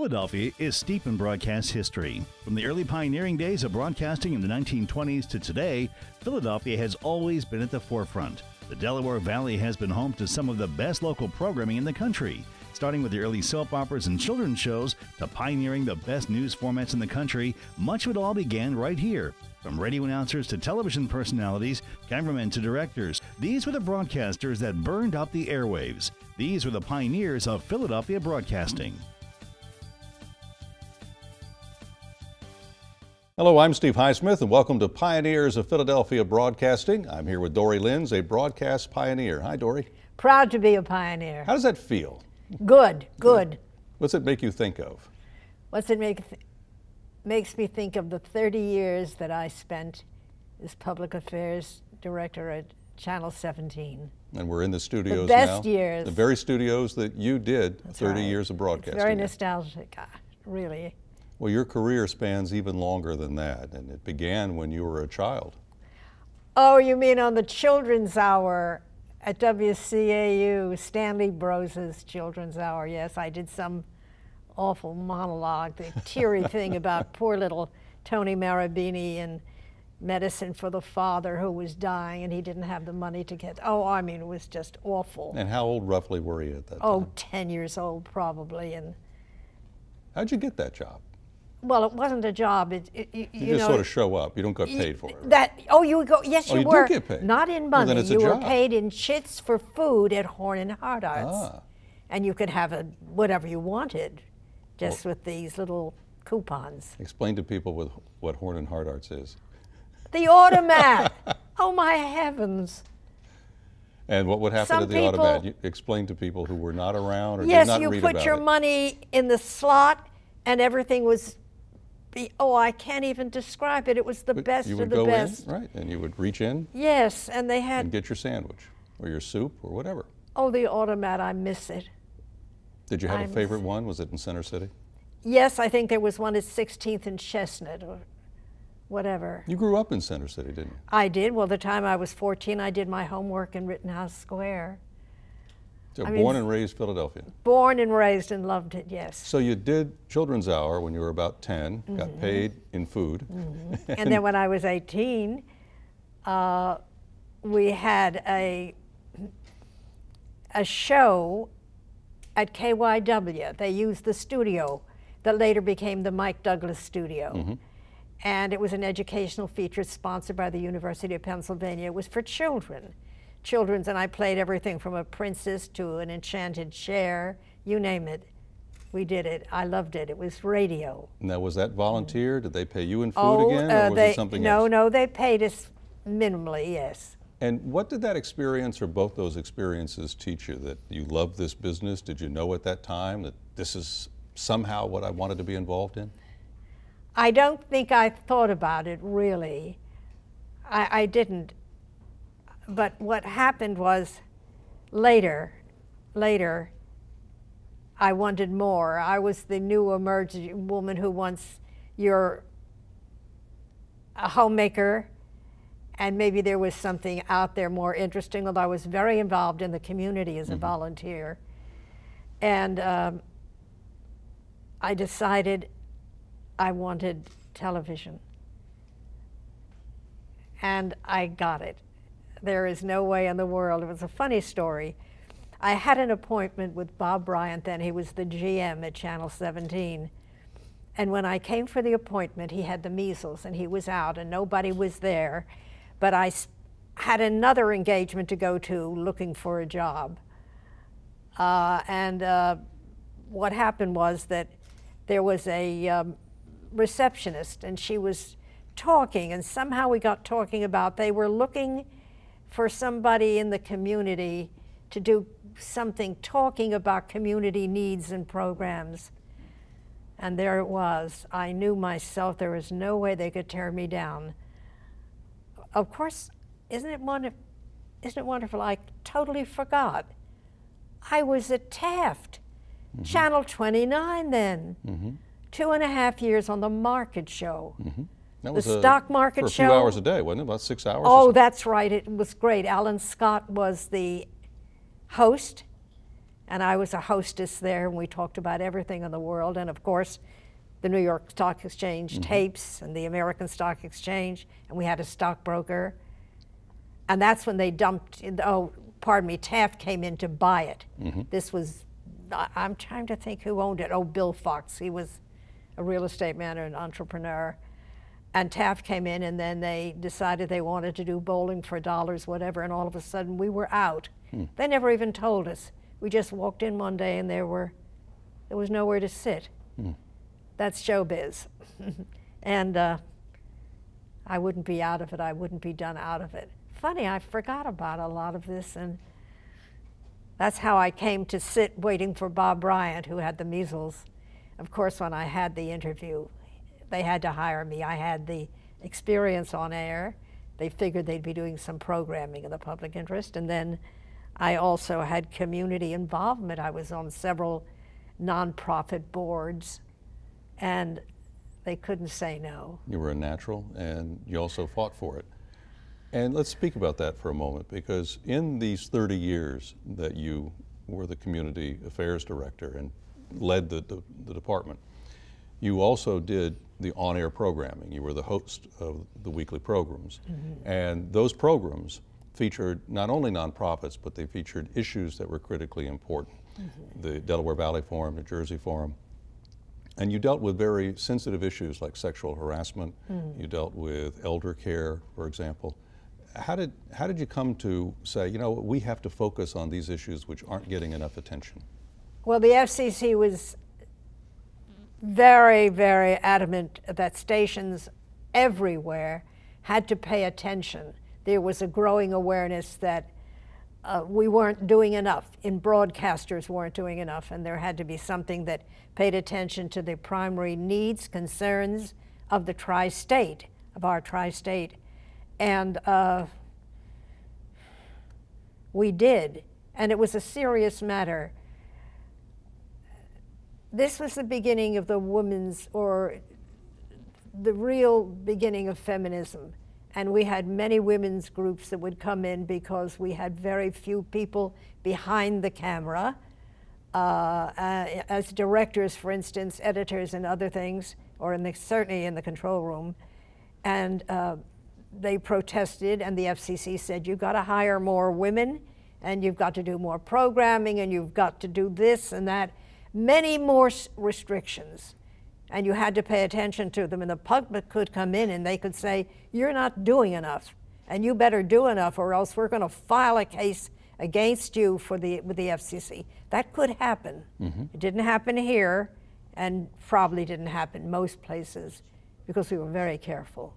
Philadelphia is steep in broadcast history. From the early pioneering days of broadcasting in the 1920s to today, Philadelphia has always been at the forefront. The Delaware Valley has been home to some of the best local programming in the country, starting with the early soap operas and children's shows to pioneering the best news formats in the country. Much of it all began right here. From radio announcers to television personalities, cameramen to directors, these were the broadcasters that burned out the airwaves. These were the pioneers of Philadelphia broadcasting. Hello, I'm Steve Highsmith, and welcome to Pioneers of Philadelphia Broadcasting. I'm here with Dorie Lenz, a broadcast pioneer. Hi, Dorie. Proud to be a pioneer. How does that feel? Good. What's it make you think of? Makes me think of the 30 years that I spent as public affairs director at Channel 17. And we're in the studios now. The best years. The very studios that you did. That's 30 right. years of broadcasting. It's very nostalgic, really. Well, your career spans even longer than that, and it began when you were a child. Oh, you mean on the Children's Hour at WCAU, Stanley Brose's Children's Hour. Yes, I did some awful monologue, the teary thing about poor little Tony Marabini and medicine for the father who was dying and he didn't have the money to get, it was just awful. And how old roughly were you at that time? Oh, 10 years old probably. And how'd you get that job? well, it wasn't a job. You just sort of show up. You don't get paid for it. You go. Yes, you you were. do get paid. Not in money. Well, then it's a you job. were paid in chits for food at Horn and Hardarts, Ah. and you could have whatever you wanted, just with these little coupons. Explain to people what Horn and Hardarts is. The automat. Oh my heavens! And what would happen Some to the people- automat? You explain to people who were not around or did Yes, not you read put about your it. money in the slot, and everything was. I can't even describe it. It was the But best you of would the go best. in, right, and you would reach in Yes, and they and had. get your sandwich or your soup or whatever. Oh, the automat! I miss it. Did you have I a miss favorite one? Was it in Center City? Yes, I think there was one at 16th and Chestnut or whatever. You grew up in Center City, didn't you? I did. Well, the time I was 14, I did my homework in Rittenhouse Square. So I mean, born and raised Philadelphia. Born and raised and loved it, yes. So you did Children's Hour when you were about 10, got paid in food. And then when I was 18, we had a show at KYW. They used the studio that later became the Mike Douglas Studio. And it was an educational feature sponsored by the University of Pennsylvania. It was for children. And I played everything from a princess to an enchanted chair, you name it. We did it. I loved it. It was radio. Now, was that volunteer? Did they pay you in food again, or was it something else? No, they paid us minimally, yes. And what did that experience, or both those experiences, teach you? That you loved this business? Did you know at that time that this is somehow what I wanted to be involved in? I don't think I thought about it, really. I didn't. But what happened was later, I wanted more. I was the new emerging woman who wants you're a homemaker, and maybe there was something out there more interesting, although I was very involved in the community as a volunteer. And I decided I wanted television. And I got it. There is no way in the world. It was a funny story. I had an appointment with Bob Bryant then. He was the GM at Channel 17. And when I came for the appointment, he had the measles and he was out and nobody was there. But I had another engagement to go to looking for a job. What happened was that there was a receptionist and she was talking, and somehow we got talking about they were looking for somebody in the community to do something talking about community needs and programs. And there it was. I knew myself there was no way they could tear me down. Of course, isn't it wonderful? I totally forgot. I was at Taft, Channel 29 then. 2.5 years on the market show. That The was stock market for a show. few hours a day, wasn't it? About 6 hours or Oh, so? that's right. It was great. Alan Scott was the host, And I was a hostess there, and we talked about everything in the world. And of course, the New York Stock Exchange tapes and the American Stock Exchange, and we had a stockbroker. And that's when they dumped, oh, pardon me, Taft came in to buy it. This was, I'm trying to think who owned it. Oh, Bill Fox. He was a real estate man and an entrepreneur. And Taft came in, and then they decided they wanted to do bowling for dollars, whatever, and all of a sudden we were out. They never even told us. We just walked in one day, and there was nowhere to sit. That's showbiz. And I wouldn't be out of it. I wouldn't be done out of it. Funny, I forgot about a lot of this, and that's how I came to sit waiting for Bob Bryant, who had the measles. Of course, when I had the interview, they had to hire me. I had the experience on air. They figured they'd be doing some programming in the public interest. And then I also had community involvement. I was on several nonprofit boards, and they couldn't say no. You were a natural, and you also fought for it. And let's speak about that for a moment, because in these 30 years that you were the community affairs director and led the department, you also did the on-air programming. You were the host of the weekly programs. And those programs featured not only nonprofits, but they featured issues that were critically important. The Delaware Valley Forum, New Jersey Forum. And you dealt with very sensitive issues like sexual harassment. You dealt with elder care, for example. How did you come to say, you know, we have to focus on these issues which aren't getting enough attention? Well, the FCC was very, very adamant that stations everywhere had to pay attention. There was a growing awareness that we weren't doing enough, and broadcasters weren't doing enough, and there had to be something that paid attention to the primary needs, concerns of the tri-state, of our tri-state. And we did, and it was a serious matter. This was the beginning of the women's, or the real beginning of feminism. And we had many women's groups that would come in because we had very few people behind the camera, as directors, for instance, editors and other things, or certainly in the control room. And they protested, and the FCC said, you've got to hire more women, and you've got to do more programming, and you've got to do this and that. Many more restrictions. And you had to pay attention to them, and the public could come in and they could say, you're not doing enough, and you better do enough, or else we're going to file a case against you with the FCC. That could happen. It didn't happen here, and probably didn't happen most places, because we were very careful.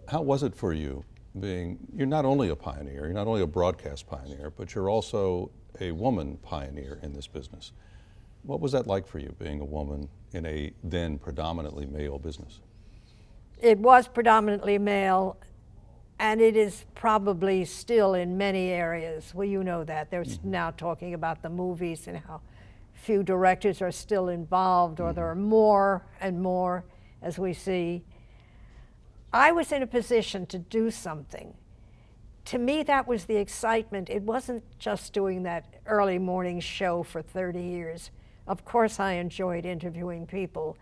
How was it for you you're not only a pioneer, you're not only a broadcast pioneer, but you're also a woman pioneer in this business. What was that like for you, being a woman in a then predominantly male business? It was predominantly male, and it is probably still in many areas. Well, you know that. There's now talking about the movies and how few directors are still involved, or there are more and more, as we see. I was in a position to do something. To me, that was the excitement. It wasn't just doing that early morning show for 30 years. Of course, I enjoyed interviewing people,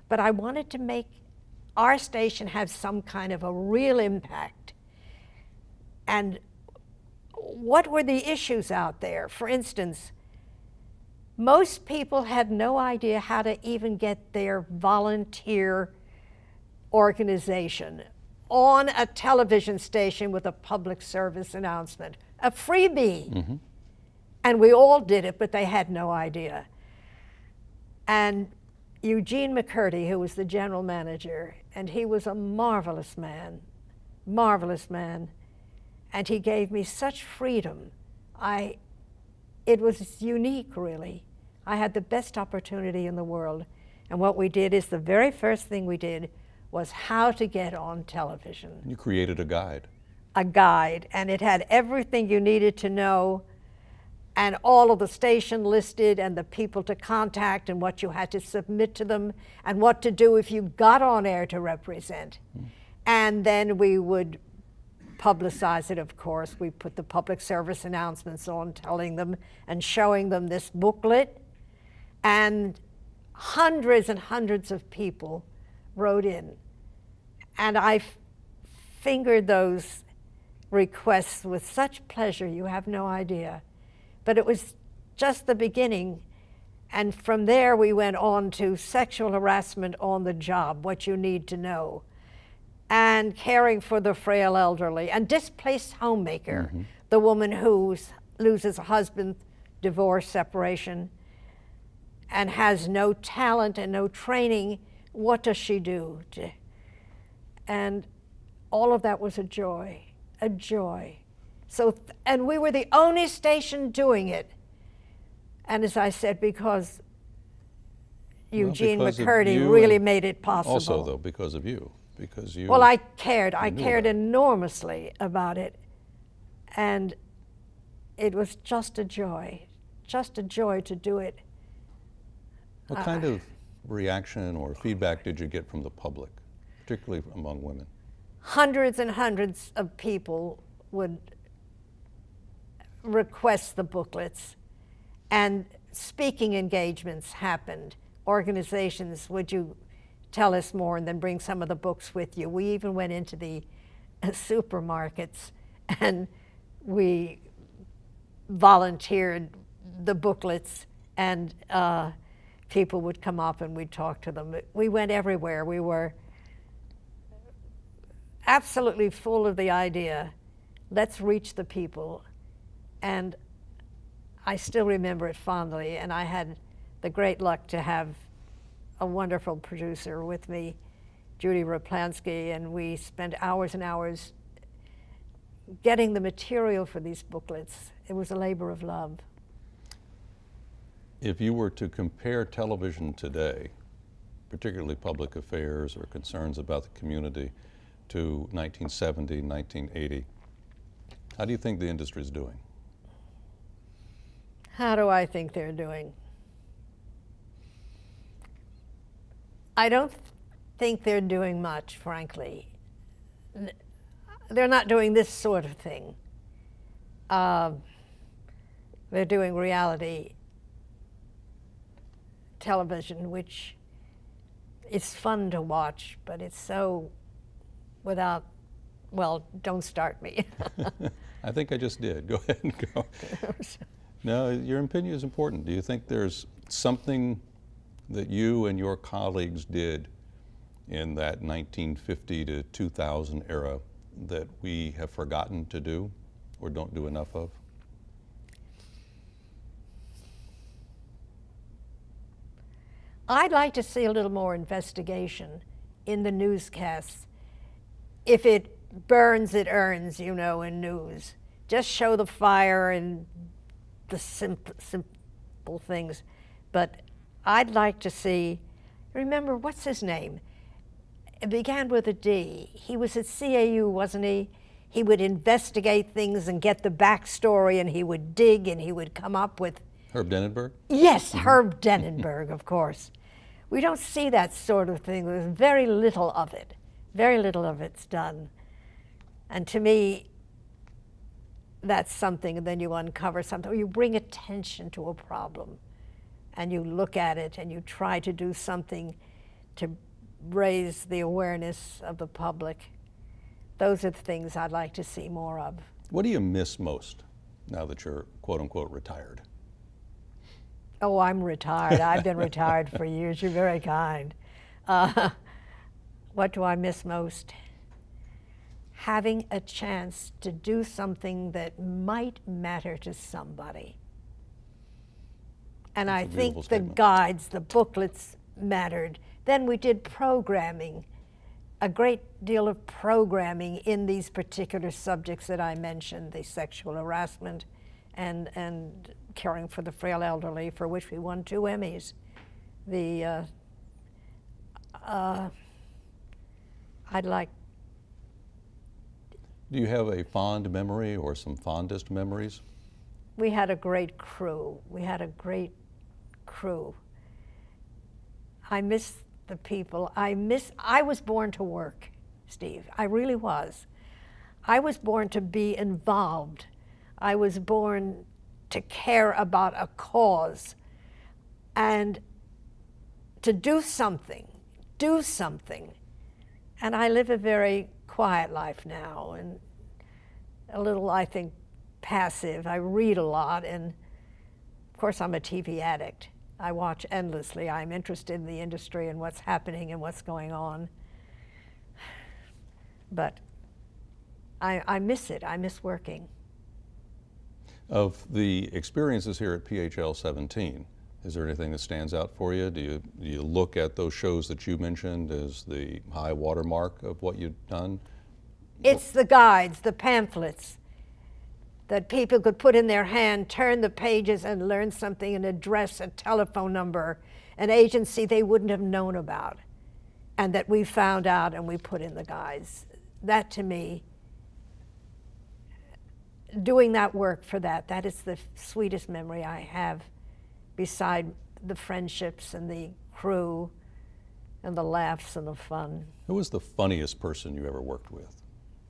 but I wanted to make our station have some kind of a real impact. And what were the issues out there? For instance, most people had no idea how to even get their volunteer organization on a television station with a public service announcement, a freebie. And we all did it, but they had no idea. And Eugene McCurdy, who was the general manager, and he was a marvelous man, and he gave me such freedom. It was unique, really. I had the best opportunity in the world. And what we did is, the very first thing we did was how to get on television. You created a guide. A guide, and it had everything you needed to know, and all of the station listed, and the people to contact, and what you had to submit to them, and what to do if you got on air to represent. And then we would publicize it, of course. We put the public service announcements on, telling them and showing them this booklet. And hundreds and hundreds of people wrote in. And I fingered those requests with such pleasure, you have no idea. But it was just the beginning. And from there, we went on to sexual harassment on the job, what you need to know, and caring for the frail elderly, and displaced homemaker, the woman who loses a husband, divorce, separation, and has no talent and no training. What does she do? And all of that was a joy, a joy. So, and we were the only station doing it. And as I said, because Eugene McCurdy really made it possible. Also, though, because of you. Because you. Well, I cared enormously about it. And it was just a joy to do it. What kind of reaction or feedback did you get from the public, particularly among women? Hundreds and hundreds of people would request the booklets, and speaking engagements happened. Organizations, would you tell us more and then bring some of the books with you? We even went into the supermarkets and we volunteered the booklets, and people would come up and we'd talk to them. We went everywhere. We were absolutely full of the idea, let's reach the people. And I still remember it fondly, and I had the great luck to have a wonderful producer with me, Judy Raplansky, and we spent hours and hours getting the material for these booklets. It was a labor of love. If you were to compare television today, particularly public affairs or concerns about the community, to 1970, 1980, how do you think the industry is doing? How do I think they're doing? I don't think they're doing much, frankly. They're not doing this sort of thing. They're doing reality television, which is fun to watch, but it's so without, well, don't start me. I think I just did. Go ahead and go. No, your opinion is important. Do you think there's something that you and your colleagues did in that 1950 to 2000 era that we have forgotten to do or don't do enough of? I'd like to see a little more investigation in the newscasts. If it burns, it earns, you know, in news. Just show the fire and the simple things. But I'd like to see, remember, what's his name? It began with a D. He was at CAU, wasn't he? He would investigate things and get the backstory, and he would dig and he would come up with... Herb Dennenberg? Yes, Herb Dennenberg, of course. We don't see that sort of thing. There's very little of it. Very little of it's done. And to me, that's something, and then you uncover something, or you bring attention to a problem, and you look at it, and you try to do something to raise the awareness of the public. Those are the things I'd like to see more of. What do you miss most now that you're, quote unquote, retired? Oh, I'm retired. I've been retired for years. You're very kind. What do I miss most? Having a chance to do something that might matter to somebody. And I think the guides, the booklets mattered. Then we did programming, a great deal of programming in these particular subjects that I mentioned, the sexual harassment and caring for the frail elderly, for which we won 2 Emmys. I'd like... Do you have a fond memory or some fondest memories? We had a great crew. We had a great crew. I miss the people. I was born to work, Steve. I really was. I was born to be involved. I was born to care about a cause and to do something. And I live a very quiet life now and a little, I think, passive. I read a lot, and of course I'm a TV addict. I watch endlessly. I'm interested in the industry and what's happening and what's going on. But I miss it. I miss working. Of the experiences here at PHL 17, is there anything that stands out for you? Do you look at those shows that you mentioned as the high watermark of what you've done? It's the guides, the pamphlets that people could put in their hand, turn the pages and learn something, an address, a telephone number, an agency they wouldn't have known about, and that we found out and we put in the guides. That, to me, doing that work for that is the sweetest memory I have, beside the friendships and the crew and the laughs and the fun. Who was the funniest person you ever worked with?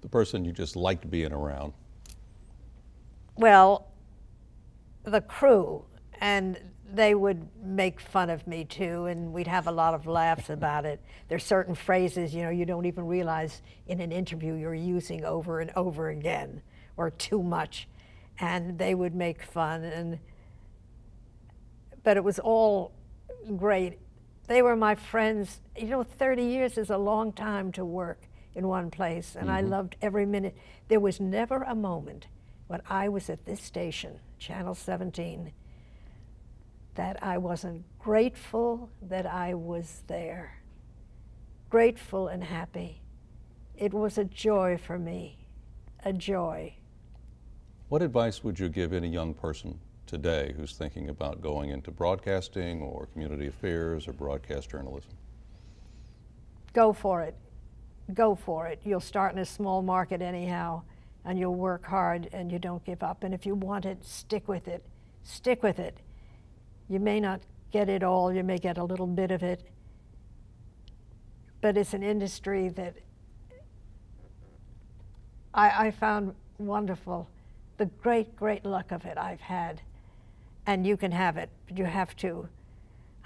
The person you just liked being around? Well, the crew, and they would make fun of me too, and we'd have a lot of laughs about it. There's certain phrases, you know, you don't even realize in an interview you're using over and over again, or too much, and they would make fun, but it was all great. They were my friends. You know, 30 years is a long time to work in one place, and I loved every minute. There was never a moment when I was at this station, Channel 17, that I wasn't grateful that I was there. Grateful and happy. It was a joy for me, a joy. What advice would you give any young person today who's thinking about going into broadcasting or community affairs or broadcast journalism? Go for it. Go for it. You'll start in a small market anyhow, and you'll work hard and you don't give up. And if you want it, stick with it. Stick with it. You may not get it all, you may get a little bit of it, but it's an industry that I found wonderful. The great luck of it I've had. And you can have it, but you have to.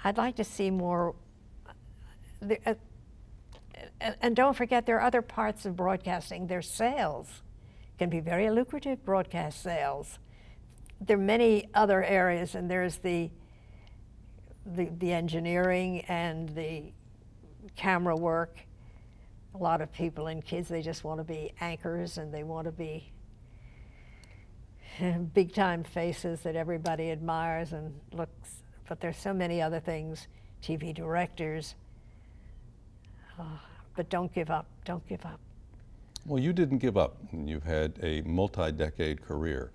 I'd like to see more. And don't forget, there are other parts of broadcasting. There's sales. Can be very lucrative, broadcast sales. There are many other areas, and there's the engineering and the camera work. A lot of people and kids, they just want to be anchors, and they want to be big-time faces that everybody admires and looks, but there's so many other things, TV directors, but don't give up, don't give up. Well, you didn't give up. You've had a multi-decade career.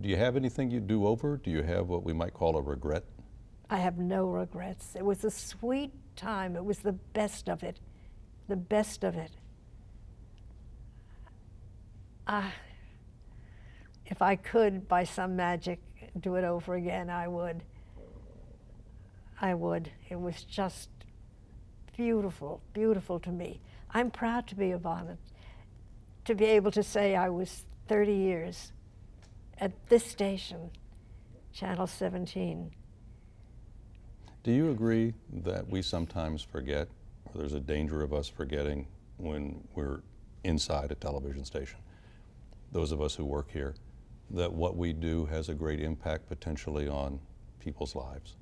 Do you have anything you'd do over? Do you have what we might call a regret? I have no regrets. It was a sweet time. It was the best of it, the best of it. If I could, by some magic, do it over again, I would. I would. It was just beautiful, beautiful to me. I'm proud to be a Bonnet, to be able to say I was 30 years at this station, Channel 17. Do you agree that we sometimes forget, or there's a danger of us forgetting when we're inside a television station, those of us who work here, that what we do has a great impact potentially on people's lives?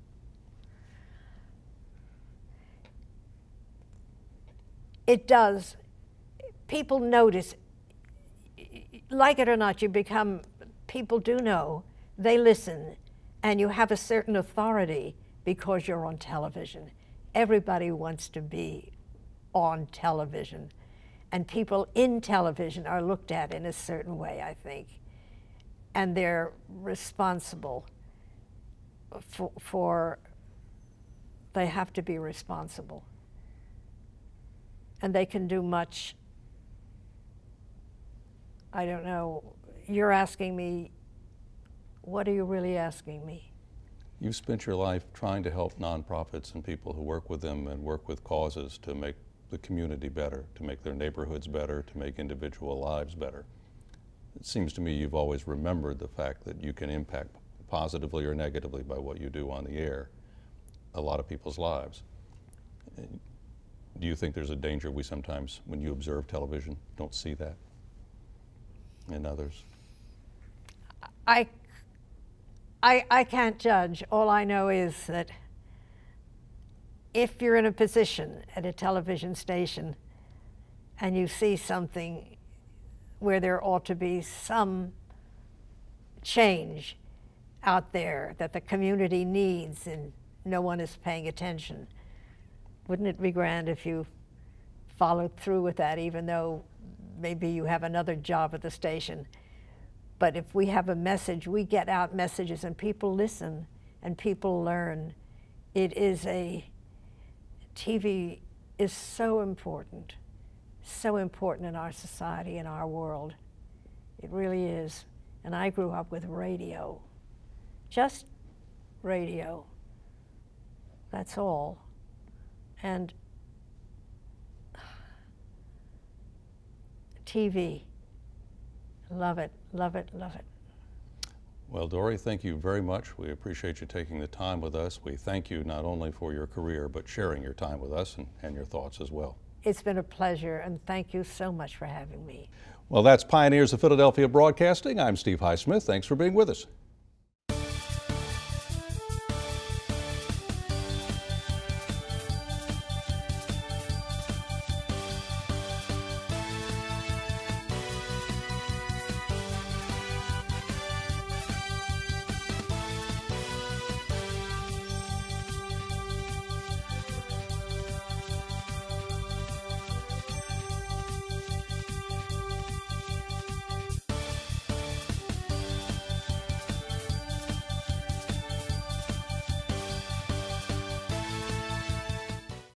It does. People notice. Like it or not, you become, people do know, they listen, and you have a certain authority because you're on television. Everybody wants to be on television, and people in television are looked at in a certain way, I think, and they're responsible for they have to be responsible, and they can do much. I don't know, you're asking me, what are you really asking me? You've spent your life trying to help nonprofits and people who work with them and work with causes to make the community better, to make their neighborhoods better, to make individual lives better. It seems to me you've always remembered the fact that you can impact positively or negatively by what you do on the air a lot of people's lives. Do you think there's a danger we sometimes, when you observe television, don't see that in others? I can't judge. All I know is that if you're in a position at a television station and you see something where there ought to be some change out there that the community needs and no one is paying attention, wouldn't it be grand if you followed through with that, even though maybe you have another job at the station? But if we have a message, we get out messages and people listen and people learn. TV is so important in our society, in our world. It really is. And I grew up with radio, just radio. That's all. And TV, love it, love it, love it. Well, Dorie, thank you very much. We appreciate you taking the time with us. We thank you not only for your career, but sharing your time with us and your thoughts as well. It's been a pleasure, and thank you so much for having me. Well, that's Pioneers of Philadelphia Broadcasting. I'm Steve Highsmith. Thanks for being with us.